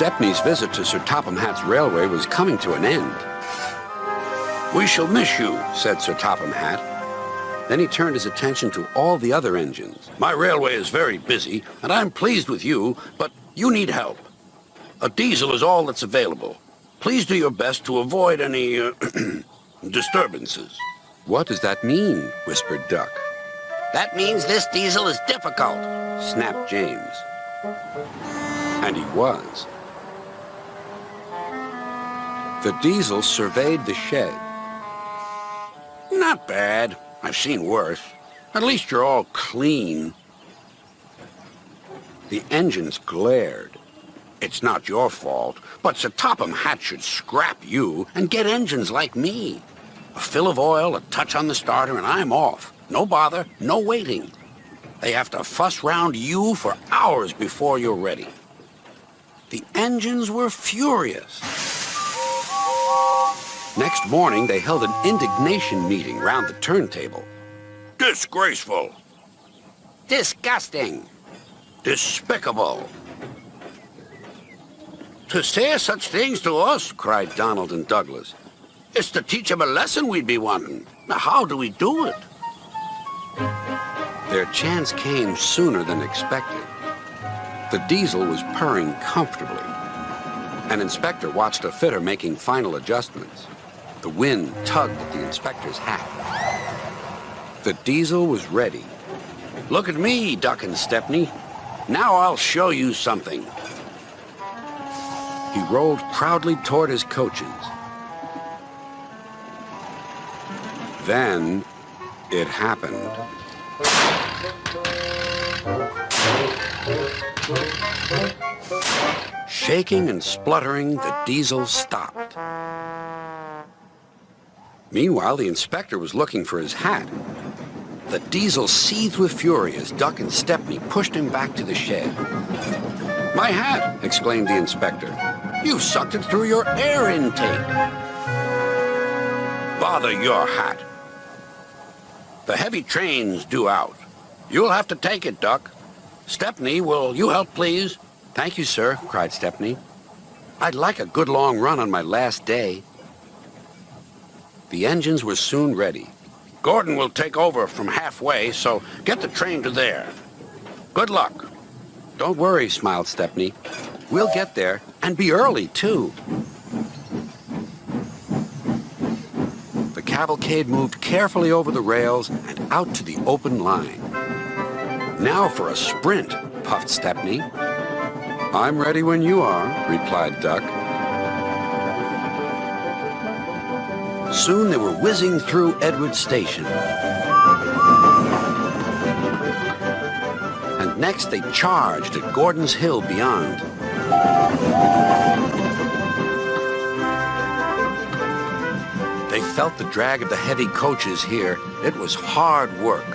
Stepney's visit to Sir Topham Hatt's railway was coming to an end. "We shall miss you," said Sir Topham Hatt. Then he turned his attention to all the other engines. "My railway is very busy, and I'm pleased with you, but you need help. A diesel is all that's available. Please do your best to avoid any disturbances." "What does that mean?" whispered Duck. "That means this diesel is difficult," snapped James. And he was. The diesel surveyed the shed. "Not bad. I've seen worse. At least you're all clean." The engines glared. "It's not your fault, but Sir Topham Hatt should scrap you and get engines like me. A fill of oil, a touch on the starter, and I'm off. No bother, no waiting. They have to fuss round you for hours before you're ready." The engines were furious. Next morning, they held an indignation meeting round the turntable. "Disgraceful. Disgusting. Despicable. To say such things to us," cried Donald and Douglas. "It's to teach them a lesson we'd be wanting. Now, how do we do it?" Their chance came sooner than expected. The diesel was purring comfortably. An inspector watched a fitter making final adjustments. The wind tugged at the inspector's hat. The diesel was ready. "Look at me, Duck and Stepney. Now I'll show you something." He rolled proudly toward his coaches. Then it happened. Shaking and spluttering, the diesel stopped. Meanwhile, the inspector was looking for his hat. The diesel seethed with fury as Duck and Stepney pushed him back to the shed. "My hat!" exclaimed the inspector. "You've sucked it through your air intake." "Bother your hat. The heavy train's due out. You'll have to take it, Duck. Stepney, will you help, please?" "Thank you, sir," cried Stepney. "I'd like a good long run on my last day." The engines were soon ready. "Gordon will take over from halfway, so get the train to there. Good luck." "Don't worry," smiled Stepney. "We'll get there, and be early, too." The cavalcade moved carefully over the rails and out to the open line. "Now for a sprint," puffed Stepney. "I'm ready when you are," replied Duck. Soon they were whizzing through Edward Station. And next they charged at Gordon's Hill beyond. They felt the drag of the heavy coaches here. It was hard work.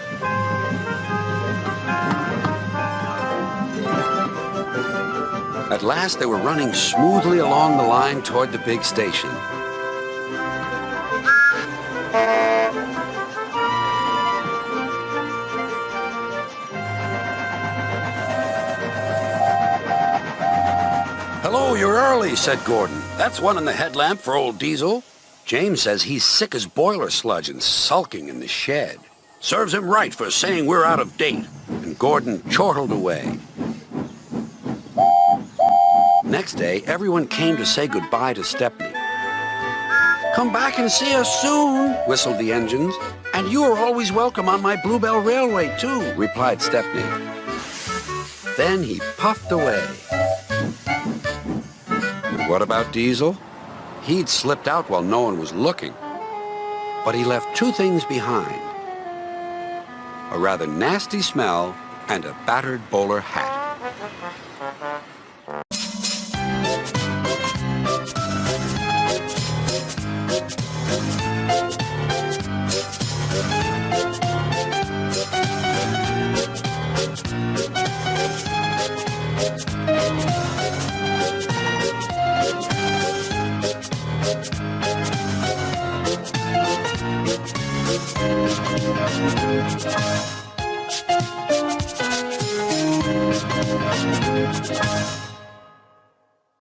At last they were running smoothly along the line toward the big station. "Hello, you're early," said Gordon. "That's one in the headlamp for old Diesel." "James says he's sick as boiler sludge and sulking in the shed." "Serves him right for saying we're out of date." And Gordon chortled away. Next day, everyone came to say goodbye to Stepney. "Come back and see us soon," whistled the engines. "And you are always welcome on my Bluebell Railway, too," replied Stepney. Then he puffed away. And what about Diesel? He'd slipped out while no one was looking. But he left two things behind: a rather nasty smell and a battered bowler hat.